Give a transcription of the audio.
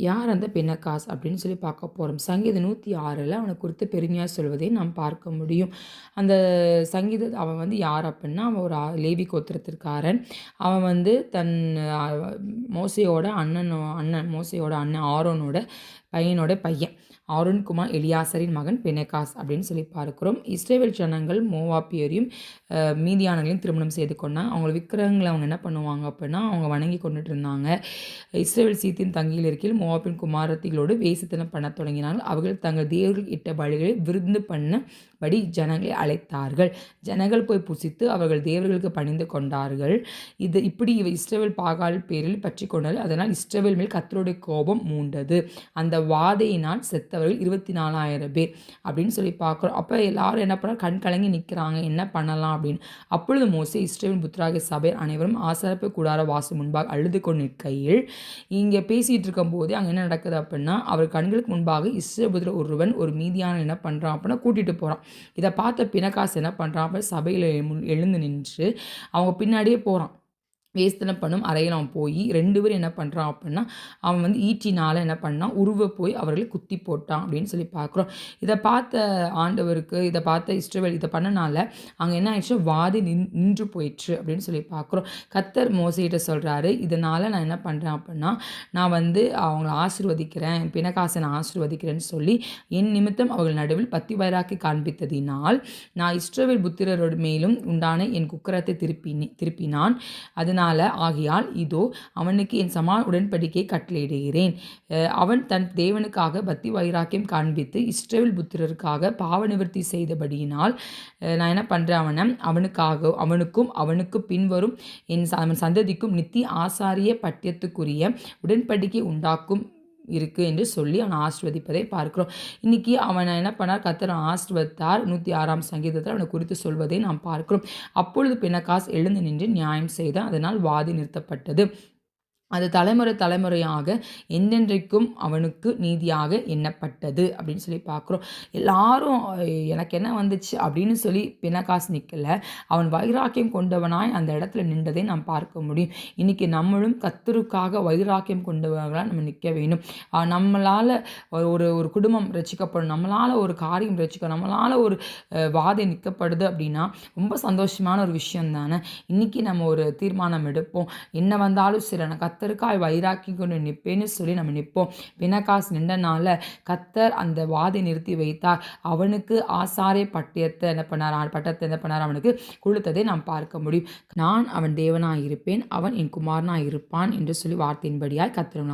யார் அந்த பினகாஸ் அப்படின்னு சொல்லி பார்க்க போகிறோம். சங்கீதம் 106 அவனை குறித்து பெருமையாக சொல்வதை நாம் பார்க்க முடியும். அந்த அவன் வந்து யார் அப்படின்னா, அவன் ஒரு லேவி கோத்திரத்திற்காரன். அவன் வந்து தன் மோசையோட அண்ணன் மோசையோட அண்ணன் ஆரோனோட பையனோட பையன். ஆரோன் குமார் எலியாசரின் மகன் பினெகாஸ் அப்படின்னு சொல்லி பார்க்கிறோம். இஸ்ரேல் ஜனங்கள் மோவாப்பியரையும் மீதியானங்களையும் திருமணம் செய்து கொண்டாங்க. அவங்க விக்கிரகங்களை அவங்க என்ன பண்ணுவாங்க அப்படின்னா, அவங்க வணங்கி கொண்டுட்டு இருந்தாங்க. இஸ்ரேல் சீத்தின் தங்கியில் இருக்கையில் மோவாப்பின் குமாரத்திகளோடு வேசித்தனம் பண்ண தொடங்கினார்கள். அவர்கள் தங்கள் தேவர்கள் இட்ட பலிகளை விருந்து பண்ணபடி ஜனங்களை அழைத்தார்கள். ஜனங்கள் போய் புசித்து அவர்கள் தேவர்களுக்கு பணிந்து கொண்டார்கள். இப்படி இஸ்ரவேல் பாகால் பேரில் பற்றி கொண்டார்கள். அதனால் இஸ்ரவேல் மேல் கர்த்தருடைய கோபம் மூண்டது. அந்த வாதையினால் செத்தவர்கள் 24,000 பேர் அப்படின்னு சொல்லி பார்க்குறோம். அப்போ எல்லாரும் என்ன பண்ணால் கண் கலங்கி நிற்கிறாங்க, என்ன பண்ணலாம் அப்படின்னு. அப்பொழுது மோசே இஸ்ரவேல் புத்திராகிய சபை அனைவரும் ஆசாரிப்பு கூடார வாசல் முன்பாக அழுது கொண்டு நிற்கையில், இங்கே பேசிகிட்டு இருக்கும்போது அங்கே என்ன நடக்குது அப்படின்னா, அவர் கண்களுக்கு முன்பாக இஸ்ரவேல் புத்திரர் ஒருவன் ஒரு மீதியான என்ன பண்ணுறான் அப்படின்னா கூட்டிகிட்டு போகிறான். இதை பார்த்த பினகாஸ் என்ன பண்ணுறான் அப்படின்னா, சபையில் எழுந்து நின்று அவங்க பின்னாடியே போகிறான். வேஸ்தனம் பண்ணும் அறையில் அவன் போய் 2 பேர் என்ன பண்ணுறான் அப்படின்னா, அவன் வந்து ஈட்டினால் என்ன பண்ணான், உருவ போய் அவர்களை குத்தி போட்டான் அப்படின்னு சொல்லி பார்க்குறோம். இதை பார்த்த ஆண்டவருக்கு, இதை பார்த்த இஸ்ரவேல் இதை பண்ணனால அங்கே என்ன ஆயிடுச்சு, வாதி நின்று போயிடுச்சு அப்படின்னு சொல்லி பார்க்குறோம். கர்த்தர் மோசேகிட்ட சொல்கிறாரு, இதனால் நான் என்ன பண்ணுறேன் அப்படின்னா, நான் வந்து அவங்கள ஆசீர்வதிக்கிறேன், பினகாசனை ஆசீர்வதிக்கிறேன்னு சொல்லி என் நிமித்தம் அவர்கள் நடுவில் பத்தி வைராக்கி காண்பித்ததினால் நான் இஸ்ரவேல் புத்திரரோடு மேலும் உண்டான என் குக்கரத்தை திருப்பினான். ஆகையால் இதோ அவனுக்கு என் சமாதான உடன்படிக்கையை கட்டளையிடுகிறேன். அவன் தன் தேவனுக்காக பக்தி வைராக்கியம் காண்பித்து இஸ்ரவேல் புத்திரருக்காக பாவ நிவர்த்தி செய்தபடியினால் நான் என்ன பண்ணுறேன், அவனுக்கும் அவனுக்கு பின்வரும் அவன் சந்ததிக்கும் நித்திய ஆசாரிய பட்டியத்துக்குரிய உடன்படிக்கை உண்டாக்கும் இருக்குது என்று சொல்லி அவனை ஆசீர்வதிப்பதை பார்க்கிறோம். இன்றைக்கி அவனை என்ன பண்ணார், கர்த்தர் ஆசீர்வதித்தார். 106 சங்கீதத்தில் அவனை குறித்து சொல்வதை நாம் பார்க்கிறோம். அப்பொழுது பினகாஸ் எழுந்து நின்று நியாயம் செய்தான். அதனால் வாதி நிறுத்தப்பட்டது. அது தலைமுறையாக என்றென்றைக்கும் அவனுக்கு நீதியாக எண்ணப்பட்டது அப்படின்னு சொல்லி பார்க்குறோம். எல்லாரும் எனக்கு என்ன வந்துச்சு அப்படின்னு சொல்லி பினகாஸ் நிற்கலை. அவன் வைராக்கியம் கொண்டவனாய் அந்த இடத்துல நின்றதை நாம் பார்க்க முடியும். இன்றைக்கி நம்மளும் கர்த்தருக்காக வைராக்கியம் கொண்டவர்களாக நம்ம நிற்க வேணும். நம்மளால் ஒரு குடும்பம் ரசிக்கப்படும், நம்மளால் ஒரு காரியம் ரசிக்க, நம்மளால் ஒரு வாதை நிற்கப்படுது அப்படின்னா ரொம்ப சந்தோஷமான ஒரு விஷயம் தானே. இன்றைக்கி நம்ம ஒரு தீர்மானம் எடுப்போம், என்ன வந்தாலும் சரி நான் கர்த்தருக்காய் வைராக்கி கொண்டு நிற்பேன்னு சொல்லி நம்ம நிற்போம். பினகாஸ் நின்றனால கர்த்தர் அந்த வாதை நிறுத்தி வைத்தார். அவனுக்கு ஆசாரிய பட்டத்தை என்ன பண்ணார், அவனுக்கு கொடுத்ததை நாம் பார்க்க முடியும். நான் அவன் தேவனாய் இருப்பேன், அவன் என் குமாரனாய் இருப்பான் என்று சொல்லி வார்த்தையின்படியாய் கர்த்தர்